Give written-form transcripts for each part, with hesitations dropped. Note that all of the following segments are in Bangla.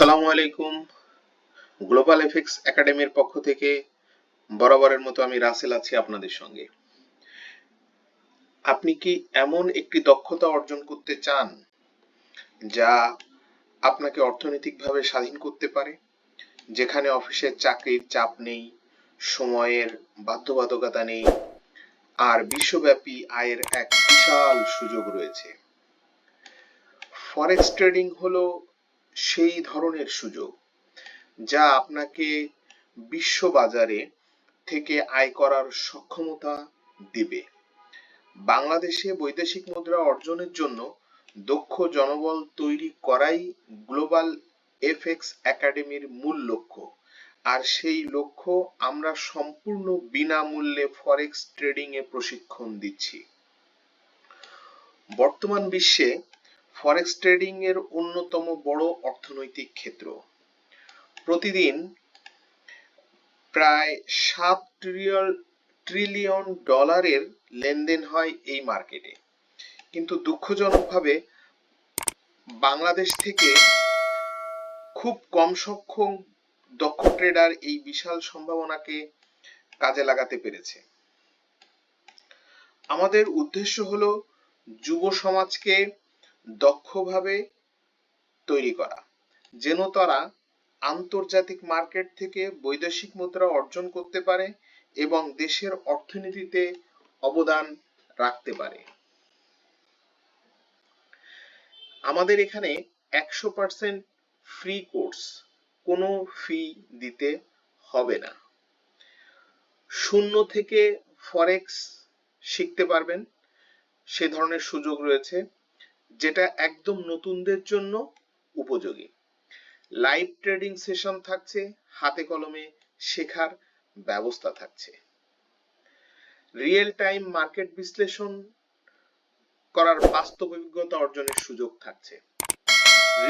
আসসালামু আলাইকুম। গ্লোবাল এফএক্স একাডেমির পক্ষ থেকে বরাবরের মতো আমি রাসেল আছি আপনাদের সঙ্গে। আপনি কি এমন একটি দক্ষতা অর্জন করতে চান যা আপনাকে অর্থনৈতিকভাবে স্বাধীন করতে পারে, যেখানে অফিসের চাকরির চাপ নেই, সময়ের বাধ্যবাধকতা নেই, আর বিশ্বব্যাপী আয়ের এক বিশাল সুযোগ রয়েছে? ফরেক্স ট্রেডিং হলো সেই ধরনের সুযোগ যা আপনাকে বিশ্ব বাজারে থেকে আয় করার সক্ষমতা দিবে। বাংলাদেশে বৈদেশিক মুদ্রা অর্জনের জন্য দক্ষ জনবল তৈরি করাই গ্লোবাল এফএক্স একাডেমির মূল লক্ষ্য। আর সেই লক্ষ্য আমরা সম্পূর্ণ বিনামূল্যে ফরেক্স ট্রেডিং এ প্রশিক্ষণ দিচ্ছি। বর্তমান বিশ্বে ফরেক্স ট্রেডিং এর অন্যতম বড় অর্থনৈতিক ক্ষেত্র। প্রতিদিন প্রায় 7 ট্রিলিয়ন ডলারের লেনদেন হয় এই মার্কেটে। কিন্তু দুঃখজনকভাবে বাংলাদেশ থেকে খুব কম সংখ্যক দক্ষ ট্রেডার এই বিশাল সম্ভাবনাকে কাজে লাগাতে পেরেছে। আমাদের উদ্দেশ্য হলো যুব সমাজকে দক্ষভাবে তৈরি করা, যেন তারা আন্তর্জাতিক মার্কেট থেকে বৈদেশিক মুদ্রা অর্জন করতে পারে এবং দেশের অর্থনীতিতে অবদান রাখতে পারে। আমাদের এখানে 100% ফ্রি কোর্স, কোনো ফি দিতে হবে না। শূন্য থেকে ফরেক্স শিখতে পারবেন, সে ধরনের সুযোগ রয়েছে, যেটা একদম নতুনদের জন্য উপযোগী। লাইভ ট্রেডিং সেশন থাকছে, হাতে কলমে শেখার ব্যবস্থা থাকছে। রিয়েল টাইম মার্কেট বিশ্লেষণ করার বাস্তব অভিজ্ঞতা অর্জনের সুযোগ থাকছে।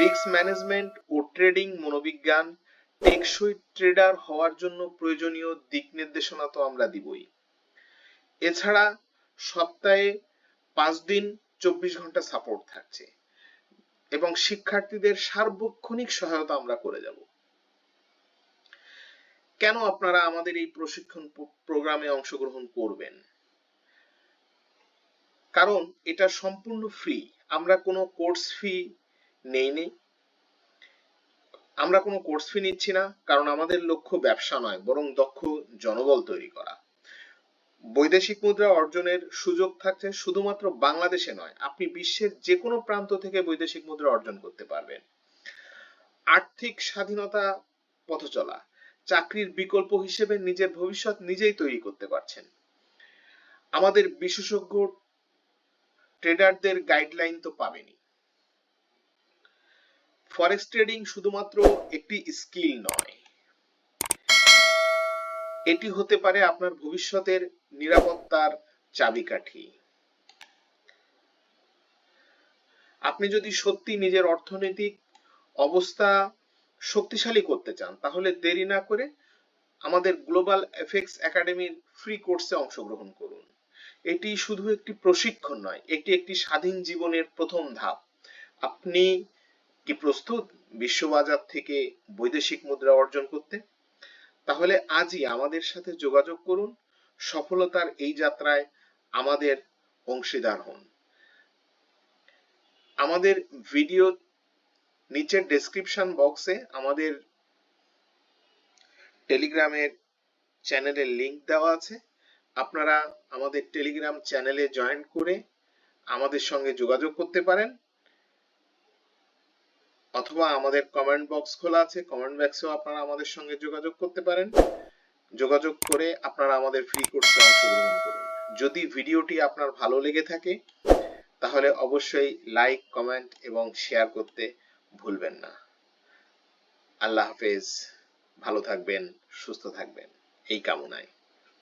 রিস্ক ম্যানেজমেন্ট ও ট্রেডিং মনোবিজ্ঞান, টেকসই ট্রেডার হওয়ার জন্য প্রয়োজনীয় দিক নির্দেশনা তো আমরা দিবই। এছাড়া সপ্তাহে 5 দিন 24 ঘন্টা সাপোর্ট থাকছে এবং শিক্ষার্থীদের সার্বক্ষণিক সহায়তা আমরা করে যাব। কেন আপনারা আমাদের এই প্রশিক্ষণ প্রোগ্রামে অংশগ্রহণ করবেন? কারণ এটা সম্পূর্ণ ফ্রি। আমরা কোনো কোর্স ফি নেইনি। আমরা কোনো কোর্স ফি নিচ্ছি না, কারণ আমাদের লক্ষ্য ব্যবসা নয়, বরং দক্ষ জনবল তৈরি করা। বৈদেশিক মুদ্রা অর্জনের সুযোগ থাকছে শুধুমাত্র বাংলাদেশে নয়, আপনি বিশ্বের যে কোনো প্রান্ত থেকে বৈদেশিক মুদ্রা অর্জন করতে পারবেন। আর্থিক স্বাধীনতা পথচলা, চাকরির বিকল্প হিসেবে নিজের ভবিষ্যৎ নিজেই তৈরি করতে পারছেন। আমাদের বিশেষজ্ঞ ট্রেডারদের গাইডলাইন তো পাবেনই। ফরেক্স ট্রেডিং শুধুমাত্র একটি স্কিল নয়, এটি হতে পারে আপনার ভবিষ্যতের নিরাপত্তার চাবিকাঠি। আপনি যদি সত্যি নিজের অর্থনৈতিক অবস্থা শক্তিশালী করতে চান, তাহলে দেরি না করে আমাদের গ্লোবাল এফএক্স একাডেমির ফ্রি কোর্সে অংশগ্রহণ করুন। এটি শুধু একটি প্রশিক্ষণ নয়, এটি একটি স্বাধীন জীবনের প্রথম ধাপ। আপনি কি প্রস্তুত বিশ্ববাজার থেকে বৈদেশিক মুদ্রা অর্জন করতে? তাহলে আজই আমাদের সাথে যোগাযোগ করুন। সফলতার এই যাত্রায় আমাদের অংশীদার হন। আমাদের ভিডিও নিচের ডেসক্রিপশন বক্সে আমাদের টেলিগ্রামের চ্যানেলের লিংক দেওয়া আছে। আপনারা আমাদের টেলিগ্রাম চ্যানেলে জয়েন করে আমাদের সঙ্গে যোগাযোগ করতে পারেন, অথবা আমাদের কমেন্ট বক্স খোলা আছে, কমেন্ট বক্সেও আপনারা আমাদের সঙ্গে যোগাযোগ করতে পারেন। যোগাযোগ করে আপনারা আমাদের ফ্রি কোর্সে অংশগ্রহণ করুন। যদি ভিডিওটি আপনার ভালো লেগে থাকে তাহলে অবশ্যই লাইক, কমেন্ট এবং শেয়ার করতে ভুলবেন না। আল্লাহ হাফেজ। ভালো থাকবেন, সুস্থ থাকবেন এই কামনায়।